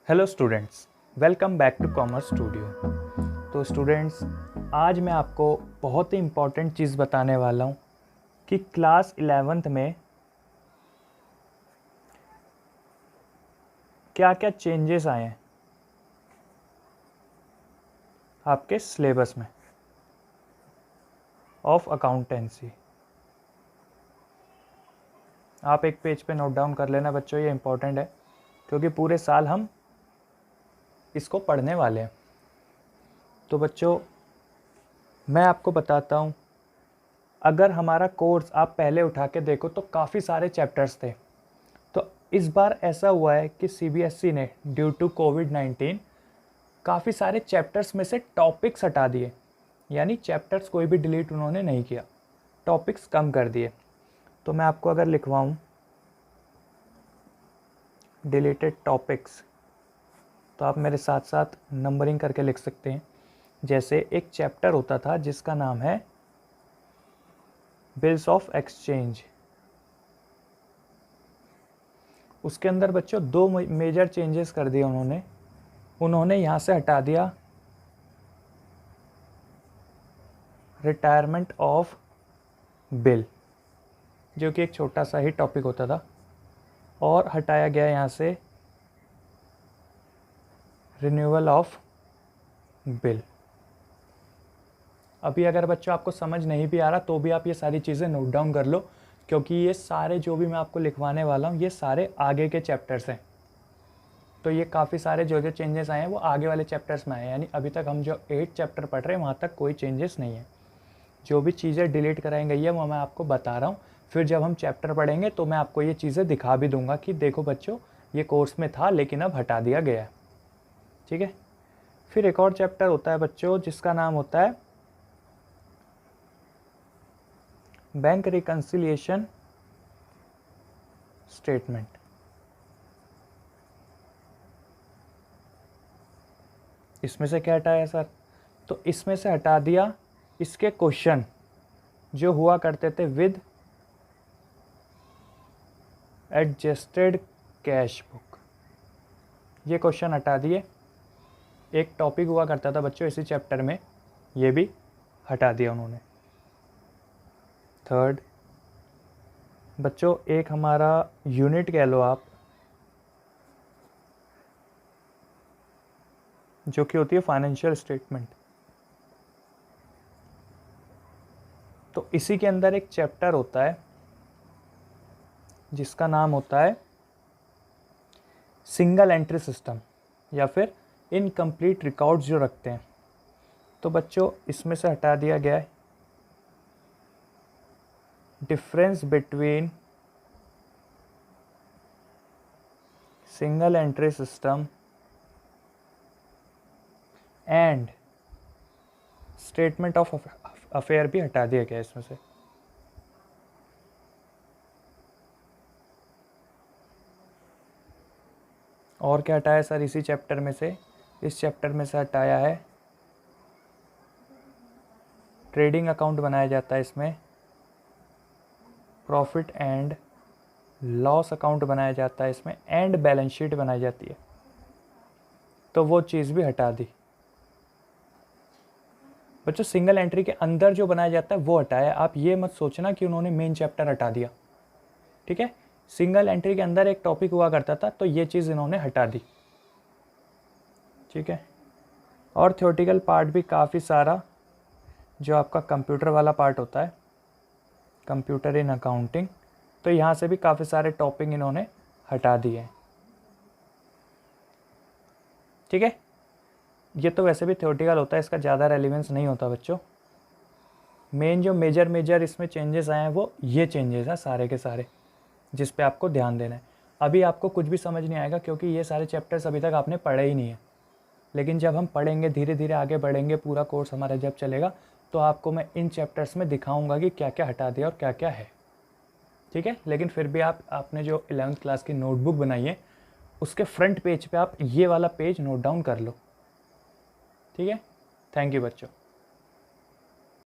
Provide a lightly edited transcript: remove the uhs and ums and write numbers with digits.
Hello students, welcome back to commerce studio. तो students, आज मैं आपको बहुत ही इम्पॉर्टेंट चीज़ बताने वाला हूँ कि क्लास 11th में क्या क्या चेंजेस आए हैं आपके सिलेबस में ऑफ अकाउंटेंसी। आप एक पेज पे नोट डाउन कर लेना बच्चों, ये इम्पॉर्टेंट है क्योंकि पूरे साल हम इसको पढ़ने वाले हैं। तो बच्चों, मैं आपको बताता हूँ, अगर हमारा कोर्स आप पहले उठा के देखो तो काफ़ी सारे चैप्टर्स थे। तो इस बार ऐसा हुआ है कि सीबीएसई ने ड्यू टू कोविड-19 काफ़ी सारे चैप्टर्स में से टॉपिक्स हटा दिए, यानी चैप्टर्स कोई भी डिलीट उन्होंने नहीं किया, टॉपिक्स कम कर दिए। तो मैं आपको अगर लिखवाऊँ डिलीटेड टॉपिक्स, तो आप मेरे साथ साथ नंबरिंग करके लिख सकते हैं। जैसे एक चैप्टर होता था जिसका नाम है बिल्स ऑफ एक्सचेंज। उसके अंदर बच्चों दो मेजर चेंजेस कर दिए उन्होंने यहाँ से हटा दिया रिटायरमेंट ऑफ बिल, जो कि एक छोटा सा ही टॉपिक होता था, और हटाया गया यहाँ से रिन्यूअल ऑफ बिल। अभी अगर बच्चों आपको समझ नहीं भी आ रहा तो भी आप ये सारी चीज़ें नोट डाउन कर लो, क्योंकि ये सारे जो भी मैं आपको लिखवाने वाला हूँ ये सारे आगे के चैप्टर्स हैं। तो ये काफ़ी सारे जो चेंजेस आए हैं वो आगे वाले चैप्टर्स में आए हैं, यानी अभी तक हम जो 8 चैप्टर पढ़ रहे हैं वहाँ तक कोई चेंजेस नहीं है। जो भी चीज़ें डिलीट कराई गई है वो मैं आपको बता रहा हूँ, फिर जब हम चैप्टर पढ़ेंगे तो मैं आपको ये चीज़ें दिखा भी दूंगा कि देखो बच्चों, ये कोर्स में था लेकिन अब हटा दिया गया है। ठीक है। फिर एक और चैप्टर होता है बच्चों जिसका नाम होता है बैंक रिकंसिलिएशन स्टेटमेंट। इसमें से क्या हटाया सर? तो इसमें से हटा दिया इसके क्वेश्चन जो हुआ करते थे विद एडजस्टेड कैश बुक, ये क्वेश्चन हटा दिए। एक टॉपिक हुआ करता था बच्चों इसी चैप्टर में, ये भी हटा दिया उन्होंने। थर्ड बच्चों, एक हमारा यूनिट कह लो आप, जो कि होती है फाइनेंशियल स्टेटमेंट। तो इसी के अंदर एक चैप्टर होता है जिसका नाम होता है सिंगल एंट्री सिस्टम, या फिर इनकम्प्लीट रिकॉर्ड्स जो रखते हैं। तो बच्चों इसमें से हटा दिया गया है difference between single entry system and statement of affair भी हटा दिया गया इसमें से। और क्या हटाया सर इसी चैप्टर में से? इस चैप्टर में से हटाया है ट्रेडिंग अकाउंट बनाया जाता है इसमें, प्रॉफिट एंड लॉस अकाउंट बनाया जाता है इसमें, एंड बैलेंस शीट बनाई जाती है। तो वो चीज़ भी हटा दी बच्चों। सिंगल एंट्री के अंदर जो बनाया जाता है वो हटाया। आप ये मत सोचना कि उन्होंने मेन चैप्टर हटा दिया, ठीक है। सिंगल एंट्री के अंदर एक टॉपिक हुआ करता था तो ये चीज़ इन्होंने हटा दी, ठीक है। और थ्योरेटिकल पार्ट भी काफ़ी सारा, जो आपका कंप्यूटर वाला पार्ट होता है, कंप्यूटर इन अकाउंटिंग, तो यहाँ से भी काफ़ी सारे टॉपिक इन्होंने हटा दिए हैं, ठीक है। ये तो वैसे भी थ्योरेटिकल होता है, इसका ज़्यादा रेलिवेंस नहीं होता बच्चों। मेन जो मेजर इसमें चेंजेस आए हैं वो ये चेंजेस हैं सारे के सारे, जिस पे आपको ध्यान देना है। अभी आपको कुछ भी समझ नहीं आएगा क्योंकि ये सारे चैप्टर्स अभी तक आपने पढ़े ही नहीं है, लेकिन जब हम पढ़ेंगे धीरे धीरे आगे बढ़ेंगे, पूरा कोर्स हमारा जब चलेगा तो आपको मैं इन चैप्टर्स में दिखाऊंगा कि क्या क्या हटा दिया और क्या क्या है, ठीक है। लेकिन फिर भी आपने जो 11th क्लास की नोटबुक बनाई है उसके फ्रंट पेज पे आप ये वाला पेज नोट डाउन कर लो, ठीक है। थैंक यू बच्चों।